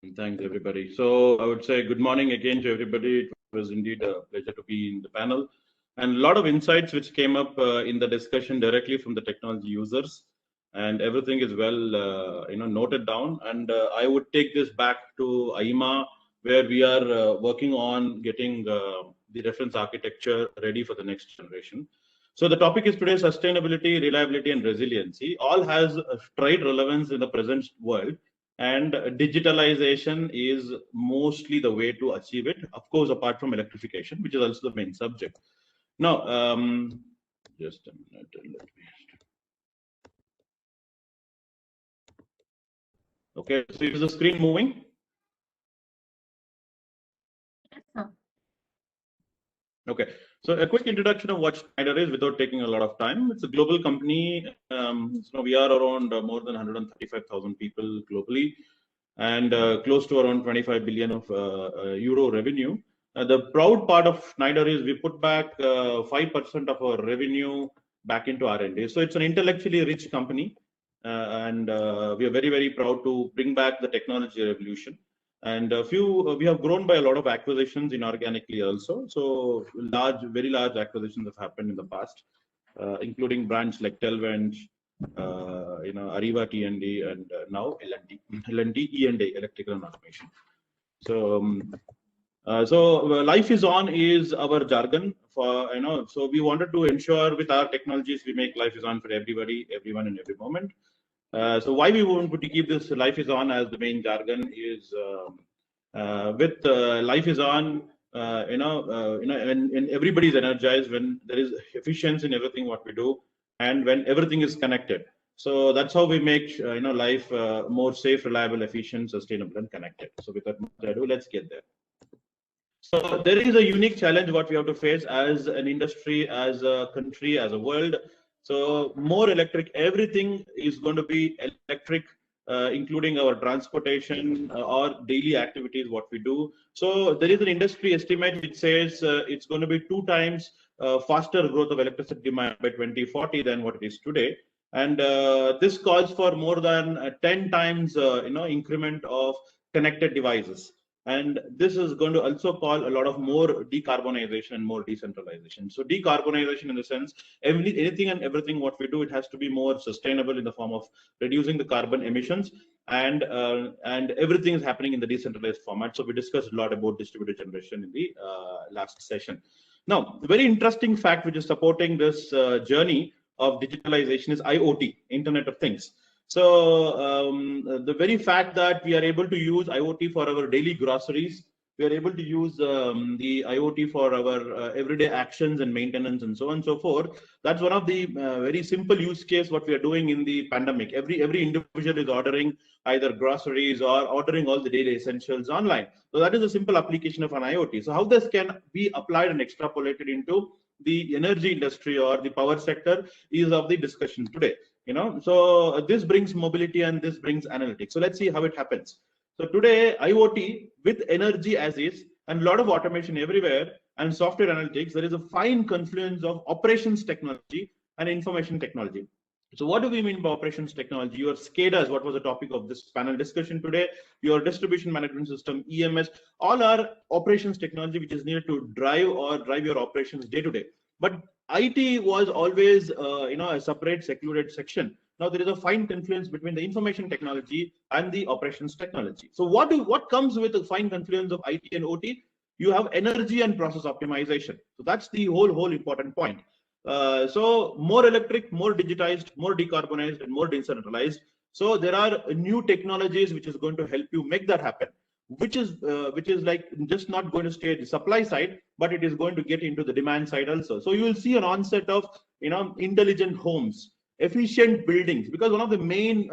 Thanks, everybody. So I would say good morning again to everybody. It was indeed a pleasure to be in the panel. And a lot of insights which came up in the discussion directly from the technology users. And everything is well noted down. And I would take this back to AIMA, where we are working on getting the reference architecture ready for the next generation. So the topic is today sustainability, reliability, and resiliency. All has tried relevance in the present world, and digitalization is mostly the way to achieve it, of course, apart from electrification, which is also the main subject. Now, just a minute, let me. Okay, so is the screen moving? Okay, so a quick introduction of what Schneider is without taking a lot of time. It's a global company. So we are around more than 135,000 people globally, and close to around 25 billion of euro revenue. The proud part of Schneider is we put back 5% of our revenue back into R&D. So it's an intellectually rich company, and we are very, very proud to bring back the technology revolution. And we have grown by a lot of acquisitions inorganically also. So very large acquisitions have happened in the past, including brands like Telvent, Arriva T&D, and now L&D E&A, Electrical and Automation. So life is on is our jargon for, so we wanted to ensure with our technologies, we make life is on for everybody, everyone in every moment. So why we want to keep this life is on as the main jargon is with life is on, and everybody's energized when there is efficiency in everything what we do, and when everything is connected. So that's how we make life more safe, reliable, efficient, sustainable, and connected. So with that ado, let's get there. So there is a unique challenge what we have to face as an industry, as a country, as a world. So more electric, everything is going to be electric, including our transportation or daily activities, what we do. So there is an industry estimate which says it's going to be 2 times faster growth of electricity demand by 2040 than what it is today. And this calls for more than 10 times, increment of connected devices. And this is going to also call a lot of more decarbonization and more decentralization. So decarbonization in the sense, anything and everything what we do, it has to be more sustainable in the form of reducing the carbon emissions, and everything is happening in the decentralized format. So we discussed a lot about distributed generation in the last session. Now, the very interesting fact which is supporting this journey of digitalization is IoT, Internet of Things. So the very fact that we are able to use IoT for our daily groceries, we are able to use the IoT for our everyday actions and maintenance and so on and so forth. That's one of the very simple use case what we are doing in the pandemic. Every individual is ordering either groceries or ordering all the daily essentials online. So that is a simple application of an IoT. So how this can be applied and extrapolated into the energy industry or the power sector is of the discussion today. So this brings mobility and this brings analytics. So let's see how it happens. So today, IoT with energy as is and a lot of automation everywhere and software analytics, there is a fine confluence of operations technology and information technology. So what do we mean by operations technology? Your Scada is what was the topic of this panel discussion today. Your distribution management system, EMS, all are operations technology which is needed to drive your operations day to day. But IT was always, a separate, secluded section. Now there is a fine confluence between the information technology and the operations technology. So what comes with the fine confluence of IT and OT? You have energy and process optimization. So that's the whole important point. So more electric, more digitized, more decarbonized, and more decentralized. So there are new technologies which is going to help you make that happen, which is like just not going to stay at the supply side, but it is going to get into the demand side also. So you will see an onset of intelligent homes, efficient buildings, because one of the main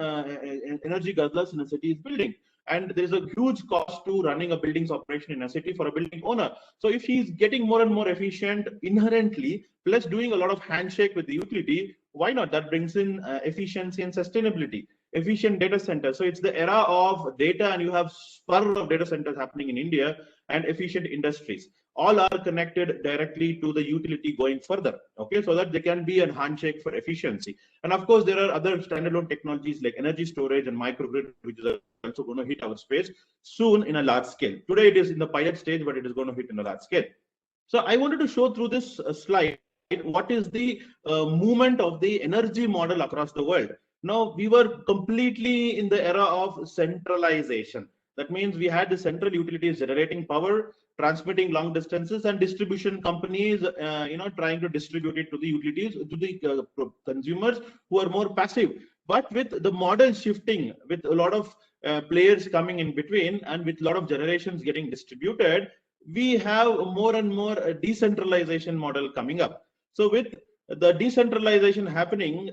energy guzzlers in a city is building. And there is a huge cost to running a building's operation in a city for a building owner. So if he's getting more and more efficient inherently, plus doing a lot of handshake with the utility, why not? That brings in efficiency and sustainability. Efficient data centers. So it's the era of data, and you have spur of data centers happening in India, and efficient industries. all are connected directly to the utility going further, okay, so that they can be a handshake for efficiency. And of course, there are other standalone technologies like energy storage and microgrid, which is also going to hit our space soon in a large scale. Today, it is in the pilot stage, but it is going to hit in a large scale. So I wanted to show through this slide what is the movement of the energy model across the world. Now, we were completely in the era of centralization. That means we had the central utilities generating power, transmitting long distances, and distribution companies, trying to distribute it to the utilities, to the consumers who are more passive. But with the model shifting, with a lot of players coming in between, and with a lot of generations getting distributed, we have more and more a decentralization model coming up. So with the decentralization happening,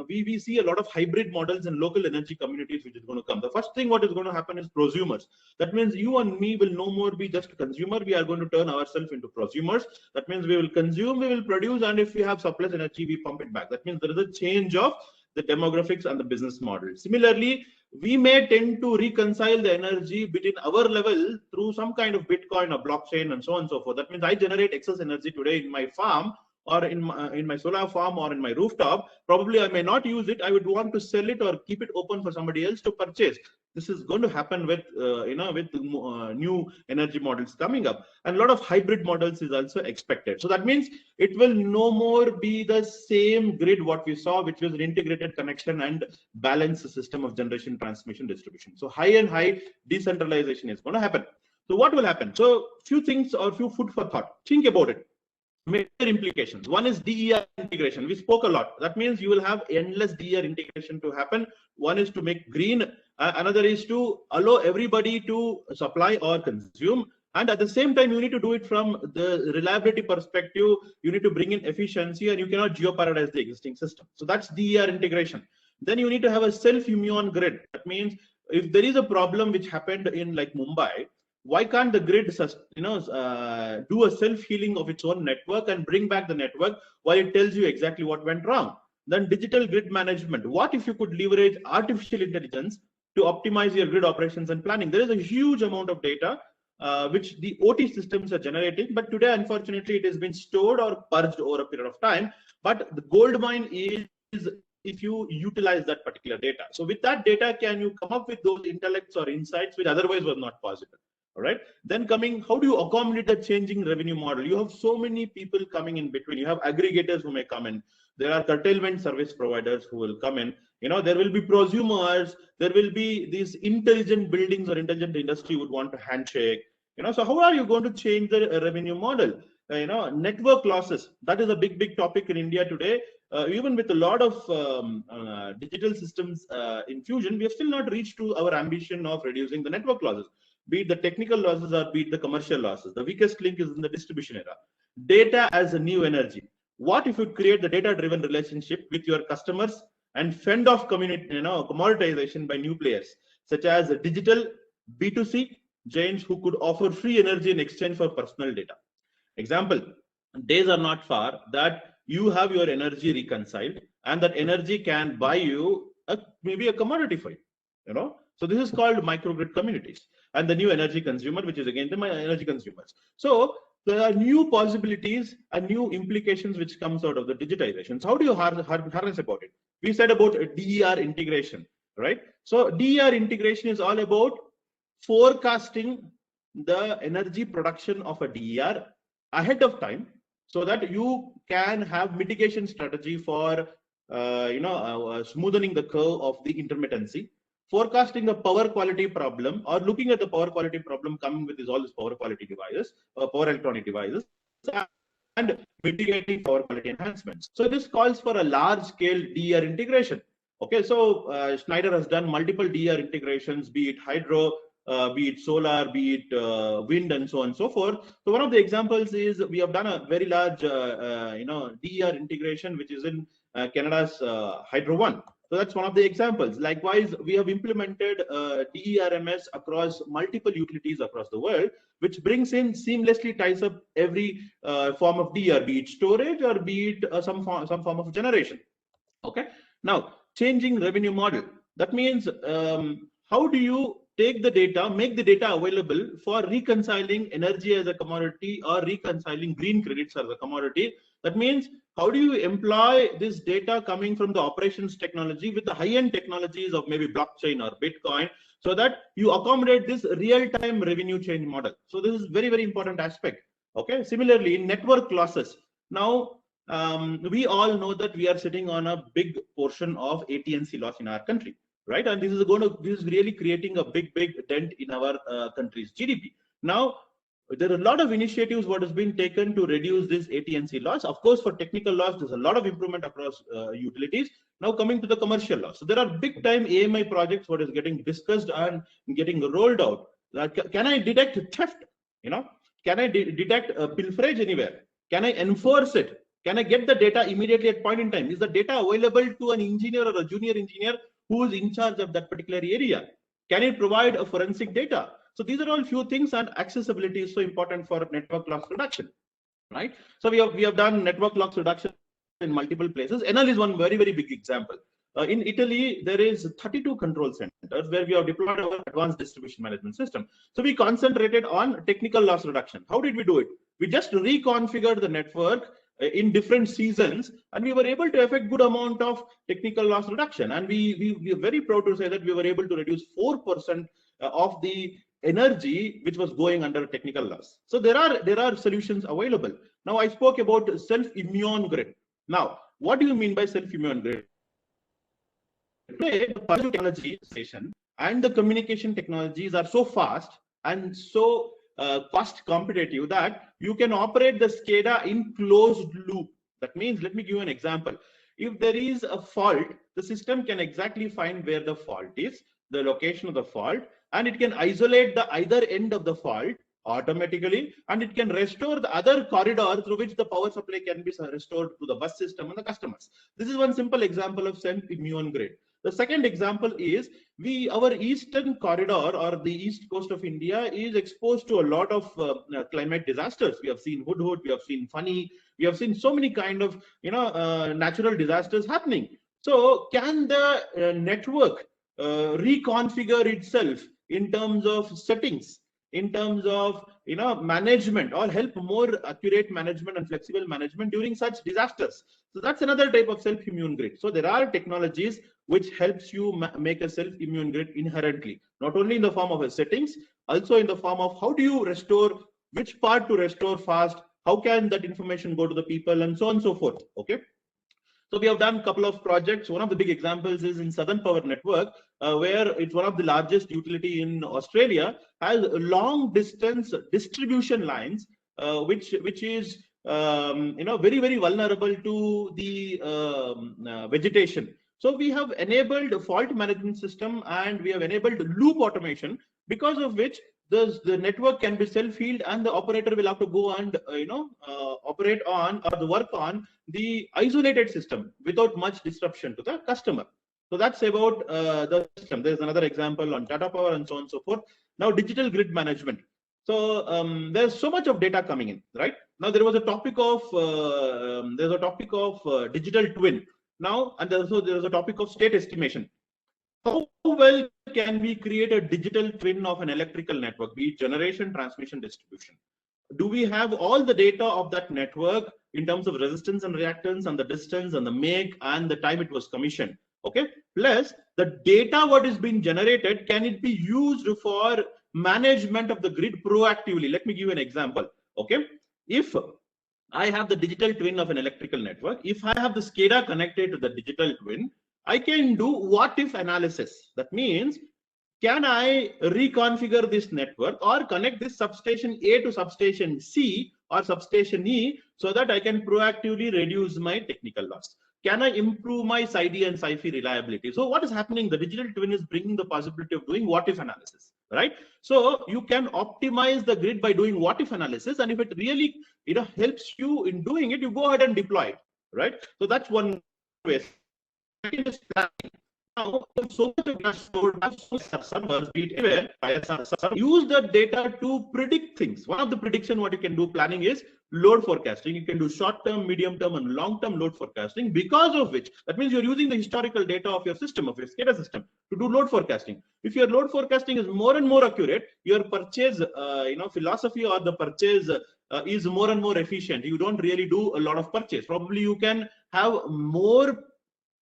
we see a lot of hybrid models in local energy communities which is going to come. The first thing what is going to happen is prosumers. That means you and me will no more be just consumer. We are going to turn ourselves into prosumers. That means we will consume, we will produce, and if we have surplus energy, we pump it back. That means there is a change of the demographics and the business model. Similarly, we may tend to reconcile the energy between our level through some kind of Bitcoin or blockchain and so on and so forth. That means I generate excess energy today in my farm, or in my solar farm, or in my rooftop. Probably I may not use it. I would want to sell it or keep it open for somebody else to purchase. This is going to happen with new energy models coming up, and a lot of hybrid models is also expected. So that means it will no more be the same grid what we saw, which was an integrated connection and balanced system of generation, transmission, distribution. So high decentralization is going to happen. So what will happen? So few things or few food for thought. Think about it. Major implications. One is DER integration. We spoke a lot. That means you will have endless DER integration to happen. One is to make green. Another is to allow everybody to supply or consume. And at the same time, you need to do it from the reliability perspective. You need to bring in efficiency, and you cannot geoparadize the existing system. So that's DER integration. Then you need to have a self-immune grid. That means if there is a problem which happened in like Mumbai, why can't the grid do a self-healing of its own network and bring back the network while it tells you exactly what went wrong? Then digital grid management. What if you could leverage artificial intelligence to optimize your grid operations and planning? There is a huge amount of data which the OT systems are generating, but today, unfortunately, it has been stored or purged over a period of time. But the gold mine is if you utilize that particular data. So with that data, can you come up with those intellects or insights which otherwise were not possible? All right. Then coming, how do you accommodate the changing revenue model? You have so many people coming in between. You have aggregators who may come in. There are curtailment service providers who will come in. There will be prosumers. There will be these intelligent buildings or intelligent industry would want to handshake. So how are you going to change the revenue model? Network losses. That is a big topic in India today. Even with a lot of digital systems infusion, we have still not reached to our ambition of reducing the network losses. Be it the technical losses or be it the commercial losses. The weakest link is in the distribution era. Data as a new energy. What if you create the data-driven relationship with your customers and fend off commoditization by new players, such as digital B2C giants who could offer free energy in exchange for personal data. Example, days are not far that you have your energy reconciled, and that energy can buy you maybe a commodity for you. So this is called microgrid communities, and the new energy consumer, which is again the energy consumers. So there are new possibilities and new implications which comes out of the digitization. So how do you harness about it? We said about DER integration, right? So DER integration is all about forecasting the energy production of a DER ahead of time, so that you can have mitigation strategy for smoothing the curve of the intermittency, forecasting the power quality problem, or looking at the power quality problem coming with all these power quality devices, power electronic devices, and mitigating power quality enhancements. So this calls for a large scale DER integration. Okay, so Schneider has done multiple DER integrations, be it hydro, be it solar, be it wind, and so on and so forth. So one of the examples is we have done a very large DER integration, which is in Canada's Hydro One. So that's one of the examples. Likewise, we have implemented DERMS across multiple utilities across the world, which brings in seamlessly ties up every form of DER, be it storage or be it some form of generation. Okay. Now, changing revenue model. That means how do you take the data, make the data available for reconciling energy as a commodity or reconciling green credits as a commodity. That means, how do you employ this data coming from the operations technology with the high-end technologies of maybe blockchain or Bitcoin, so that you accommodate this real-time revenue chain model. So this is very, very important aspect. Okay. Similarly, in network losses, now we all know that we are sitting on a big portion of AT&C loss in our country, right? And this is really creating a big dent in our country's GDP. Now, there are a lot of initiatives what has been taken to reduce this AT&C loss. Of course, for technical loss, there's a lot of improvement across utilities. Now coming to the commercial loss, so there are big time AMI projects what is getting discussed and getting rolled out. Can I detect theft? Can I detect pilferage anywhere? Can I enforce it? Can I get the data immediately at point in time? Is the data available to an engineer or a junior engineer who is in charge of that particular area? Can it provide a forensic data? So these are all few things, and accessibility is so important for network loss reduction, right? So we have done network loss reduction in multiple places. Enel is one very, very big example. In Italy, there is 32 control centers where we have deployed our advanced distribution management system. So we concentrated on technical loss reduction. How did we do it? We just reconfigured the network in different seasons, and we were able to effect good amount of technical loss reduction. And we are very proud to say that we were able to reduce 4% of the energy which was going under technical loss. So there are solutions available. Now I spoke about Selfimmune Grid. Now, what do you mean by Selfimmune Grid? Today, the technology station and the communication technologies are so fast and so cost competitive that you can operate the Scada in closed loop. That means, let me give you an example. If there is a fault, the system can exactly find where the fault is, the location of the fault, and it can isolate the either end of the fault automatically, and it can restore the other corridor through which the power supply can be restored to the bus system and the customers. This is one simple example of Selfimmune Grid. The second example is our eastern corridor or the east coast of India is exposed to a lot of climate disasters. We have seen Hudhud, we have seen Fani, we have seen so many kind of natural disasters happening. So can the network reconfigure itself in terms of settings, in terms of management, or help more accurate management and flexible management during such disasters? So that's another type of Selfimmune Grid. So there are technologies which helps you make a Selfimmune Grid inherently, not only in the form of a settings, also in the form of how do you restore, which part to restore fast, how can that information go to the people, and so on and so forth. Okay. So we have done a couple of projects. One of the big examples is in Southern Power Network, where it's one of the largest utility in Australia, has long distance distribution lines, which is very, very vulnerable to the vegetation. So we have enabled a fault management system, and we have enabled loop automation, because of which the network can be self-healed, and the operator will have to go and operate on or work on the isolated system without much disruption to the customer. So that's about the system. There's another example on Tata Power and so on and so forth. Now, digital grid management. So there's so much of data coming in, right? Now there was a topic of digital twin. Now, and there's a topic of state estimation. How well can we create a digital twin of an electrical network, be it generation, transmission, distribution? Do we have all the data of that network in terms of resistance and reactance, and the distance and the make and the time it was commissioned? Okay. Plus the data what is being generated, can it be used for management of the grid proactively? Let me give you an example. Okay. If I have the digital twin of an electrical network, if I have the Scada connected to the digital twin, I can do what if analysis. That means, can I reconfigure this network or connect this substation A to substation C or substation E so that I can proactively reduce my technical loss? Can I improve my SID and SIFI reliability? So what is happening? The digital twin is bringing the possibility of doing what if analysis, right? So you can optimize the grid by doing what if analysis, and if it really helps you in doing it, you go ahead and deploy it, right? So that's one way. Second is planning. Now, so much of data stored by servers, be it anywhere, use the data to predict things. One of the prediction what you can do planning is load forecasting. You can do short-term, medium-term, and long-term load forecasting. Because of which, that means you're using the historical data of your system, of your SCADA system, to do load forecasting. If your load forecasting is more and more accurate, your purchase, philosophy or the purchase is more and more efficient. You don't really do a lot of purchase. Probably you can have more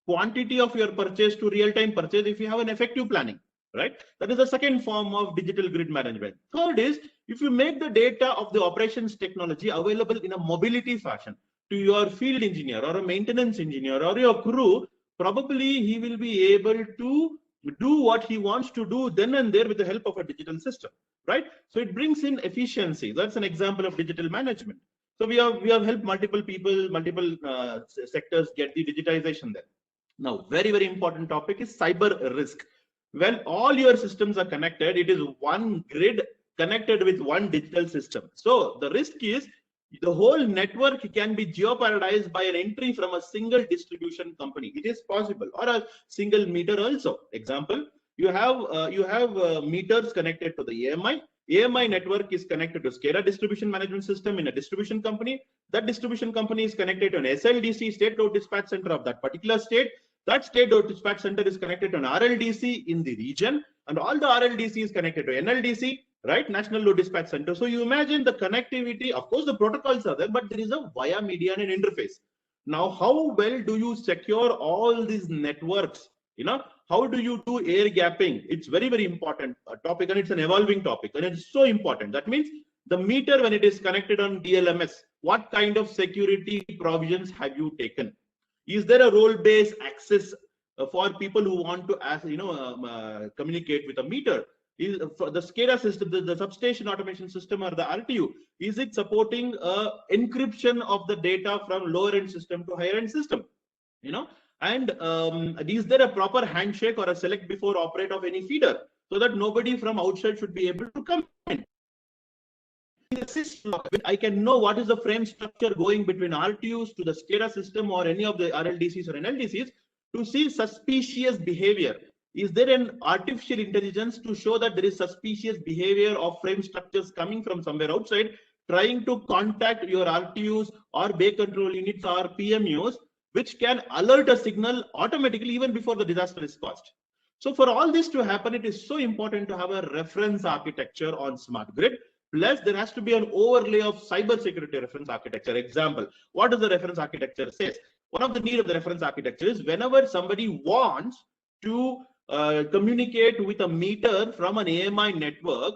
quantity of your purchase to real-time purchase if you have an effective planning, right? That is the second form of digital grid management. Third is, if you make the data of the operations technology available in a mobility fashion to your field engineer or a maintenance engineer or your crew, probably he will be able to do what he wants to do then and there with the help of a digital system, right? So it brings in efficiency. That's an example of digital management. So we have helped multiple people, multiple sectors get the digitization there. Now, very, very important topic is cyber risk. When all your systems are connected, it is one grid connected with one digital system. So the risk is the whole network can be jeopardized by an entry from a single distribution company. It is possible, or a single meter also. Example, you have meters connected to the AMI. AMI network is connected to Scada distribution management system in a distribution company. That distribution company is connected to an SLDC, state load dispatch center of that particular state. That state load dispatch center is connected to an RLDC in the region, and all the RLDC is connected to NLDC, right? National Load Dispatch Center. So you imagine the connectivity. Of course, the protocols are there, but there is a via media and an interface. Now, how well do you secure all these networks? How do you do air gapping? It's very, very important topic, and it's an evolving topic, and it's so important. That means the meter, when it is connected on DLMS, what kind of security provisions have you taken? Is there a role-based access for people who want to, communicate with a meter? Is for the SCADA system, the substation automation system or the RTU, is it supporting encryption of the data from lower-end system to higher-end system? And is there a proper handshake or a select before operate of any feeder, so that nobody from outside should be able to come in? I can know what is the frame structure going between RTUs to the SCADA system or any of the RLDCs or NLDCs to see suspicious behavior. Is there an artificial intelligence to show that there is suspicious behavior of frame structures coming from somewhere outside, trying to contact your RTUs or bay control units or PMUs, which can alert a signal automatically even before the disaster is caused? So for all this to happen, it is so important to have a reference architecture on smart grid. Plus, there has to be an overlay of cyber security reference architecture. Example, what does the reference architecture say? One of the need of the reference architecture is whenever somebody wants to communicate with a meter from an AMI network,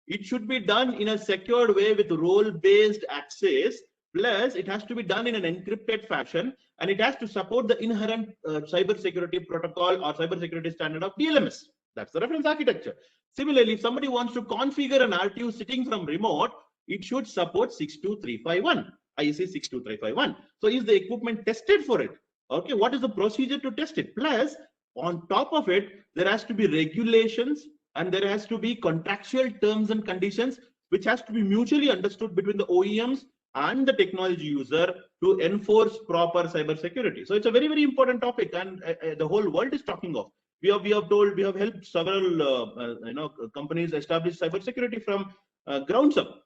it should be done in a secured way with role-based access. Plus, it has to be done in an encrypted fashion, and it has to support the inherent cyber security protocol or cyber security standard of DLMS. That's the reference architecture. Similarly, if somebody wants to configure an RTU sitting from remote, it should support 62351, IEC 62351. So is the equipment tested for it? Okay, what is the procedure to test it? Plus, on top of it, there has to be regulations and there has to be contractual terms and conditions, which has to be mutually understood between the OEMs and the technology user to enforce proper cyber security. So it's a very, very important topic, and the whole world is talking of. We have helped several companies establish cybersecurity from grounds up.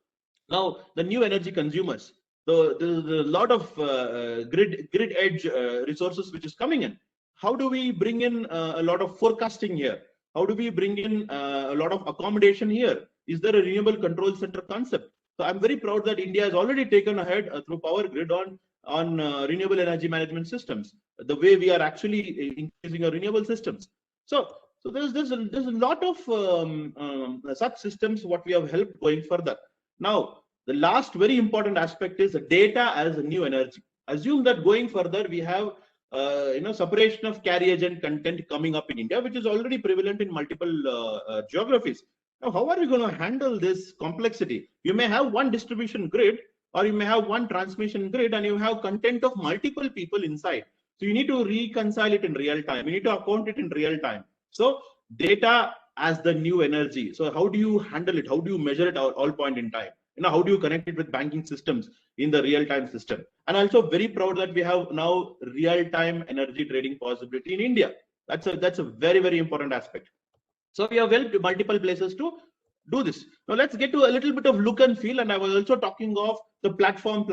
Now, the new energy consumers, the lot of grid edge resources which is coming in. How do we bring in a lot of forecasting here? How do we bring in a lot of accommodation here? Is there a renewable control center concept? So I'm very proud that India has already taken ahead through Power Grid on renewable energy management systems. The way we are actually increasing our renewable systems. So there's a lot of such systems what we have helped going further. Now, the last very important aspect is data as a new energy. Assume that going further, we have separation of carriage and content coming up in India, which is already prevalent in multiple geographies. Now, how are we going to handle this complexity? You may have one distribution grid, or you may have one transmission grid, and you have content of multiple people inside. So you need to reconcile it in real time. You need to account it in real time. So data as the new energy. So how do you handle it? How do you measure it at all point in time? How do you connect it with banking systems in the real-time system? And also very proud that we have now real-time energy trading possibility in India. That's a very, very important aspect. So we have helped multiple places to do this. Now let's get to a little bit of look and feel. And I was also talking of the platform,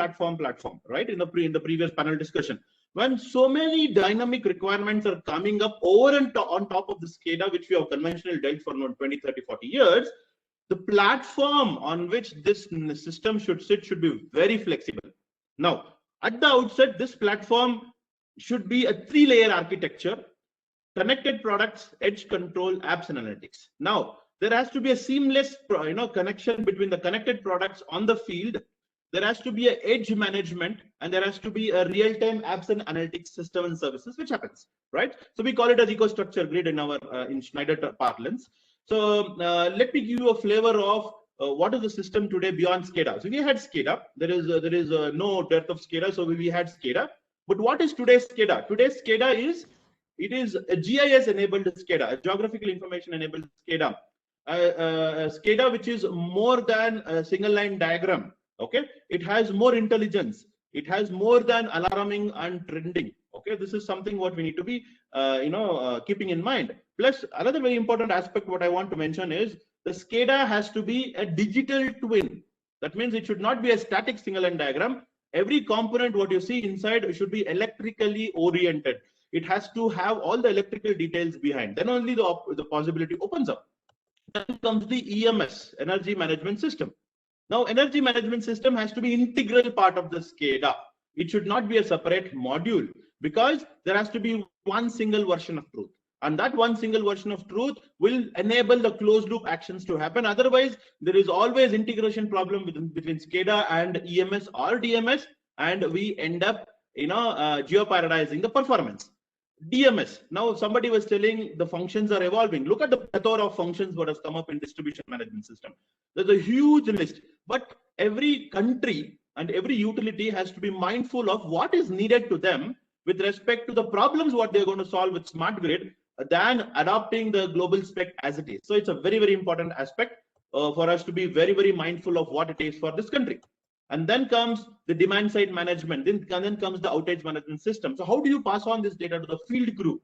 right? In the previous panel discussion, when so many dynamic requirements are coming up over and on top of the Scada, which we have conventionally dealt for 20, 30, 40 years, the platform on which this system should sit should be very flexible. Now, at the outset, this platform should be a 3-layer architecture: connected products, edge control, apps, and analytics. Now, there has to be a seamless connection between the connected products on the field. There has to be an edge management, and there has to be a real-time apps and analytics system and services, which happens, right? So we call it as EcoStruxure Grid in our in Schneider parlance. So let me give you a flavor of what is the system today beyond Scada. So we had Scada. There is no dearth of Scada. So we had Scada. But what is today's Scada? Today's Scada is a GIS enabled Scada, a geographical information enabled Scada. Scada which is more than a single line diagram. Okay, it has more intelligence. It has more than alarming and trending. Okay, this is something what we need to be keeping in mind. Plus, another very important aspect what I want to mention is the Scada has to be a digital twin. That means it should not be a static single line diagram. Every component what you see inside should be electrically oriented. It has to have all the electrical details behind. Then only the possibility opens up. Then comes the EMS, Energy Management System. Now, Energy Management System has to be integral part of the Scada. It should not be a separate module, because there has to be one single version of truth. And that one single version of truth will enable the closed loop actions to happen. Otherwise, there is always integration problem between Scada and EMS or DMS, and we end up geoparadizing the performance. DMS. Now, somebody was telling the functions are evolving. Look at the plethora of functions what has come up in distribution management system. There's a huge list, but every country and every utility has to be mindful of what is needed to them with respect to the problems what they're going to solve with smart grid than adopting the global spec as it is. So it's a very, very important aspect for us to be very, very mindful of what it is for this country. And then comes the demand side management. Then comes the outage management system. So how do you pass on this data to the field crew,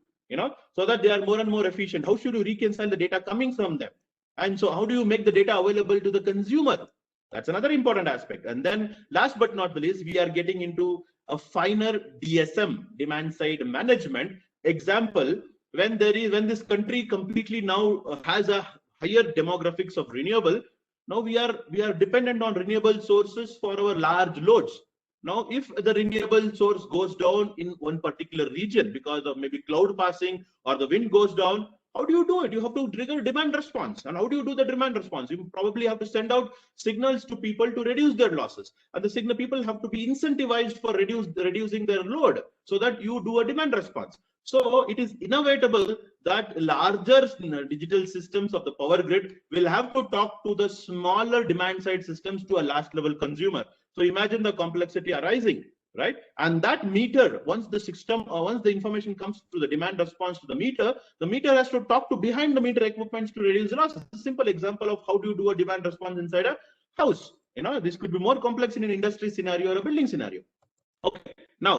so that they are more and more efficient? How should you reconcile the data coming from them? And so how do you make the data available to the consumer? That's another important aspect. And then last but not the least, we are getting into a finer DSM, demand side management. Example, when this country completely now has a higher demographics of renewable, now we are dependent on renewable sources for our large loads. Now, if the renewable source goes down in one particular region because of maybe cloud passing or the wind goes down, how do you do it? You have to trigger demand response. And how do you do the demand response? You probably have to send out signals to people to reduce their losses. And the people have to be incentivized for reducing their load so that you do a demand response. So it is inevitable that larger digital systems of the power grid will have to talk to the smaller demand side systems to a last level consumer. So imagine the complexity arising, right? And that meter, once the information comes to the demand response to the meter has to talk to behind the meter equipments to reduce losses. A simple example of how do you do a demand response inside a house. This could be more complex in an industry scenario or a building scenario. Okay, now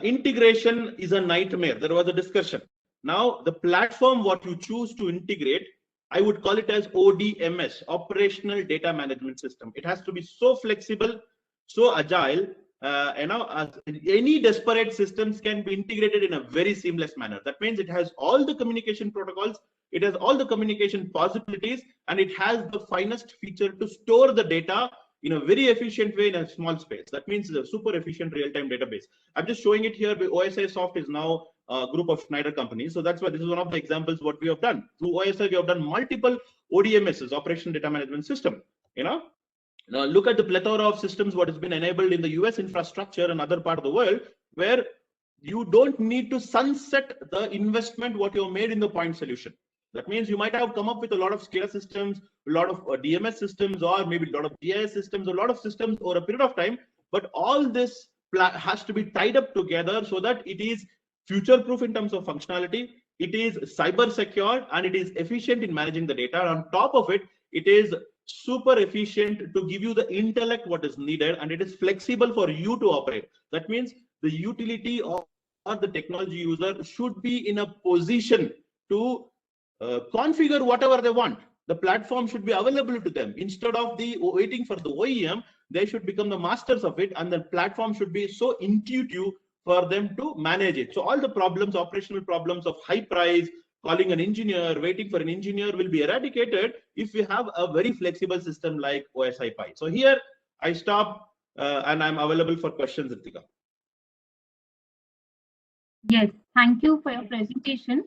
integration is a nightmare. There was a discussion. Now, the platform what you choose to integrate, I would call it as ODMS, Operational Data Management System. It has to be so flexible, so agile. Any disparate systems can be integrated in a very seamless manner. That means it has all the communication protocols, it has all the communication possibilities, and it has the finest feature to store the data in a very efficient way in a small space. That means it's a super efficient real-time database. I'm just showing it here. OSI Soft is now a group of Schneider companies. So that's why this is one of the examples what we have done. Through OSI, we have done multiple ODMSs, Operational Data Management System. Now look at the plethora of systems what has been enabled in the US infrastructure and other part of the world, where you don't need to sunset the investment what you have made in the point solution. That means you might have come up with a lot of SCADA systems, a lot of DMS systems, or maybe a lot of GIS systems, a lot of systems over a period of time. But all this has to be tied up together so that it is future-proof in terms of functionality, it is cyber secure, and it is efficient in managing the data. And on top of it, it is super efficient to give you the intellect what is needed, and it is flexible for you to operate. That means the utility of or the technology user should be in a position to configure whatever they want. The platform should be available to them. Instead of waiting for the OEM, they should become the masters of it, and the platform should be so intuitive for them to manage it. So all the problems, operational problems of high price, calling an engineer, waiting for an engineer will be eradicated if we have a very flexible system like OSI Pi. So here I stop and I'm available for questions, Ritika. Yes, thank you for your presentation.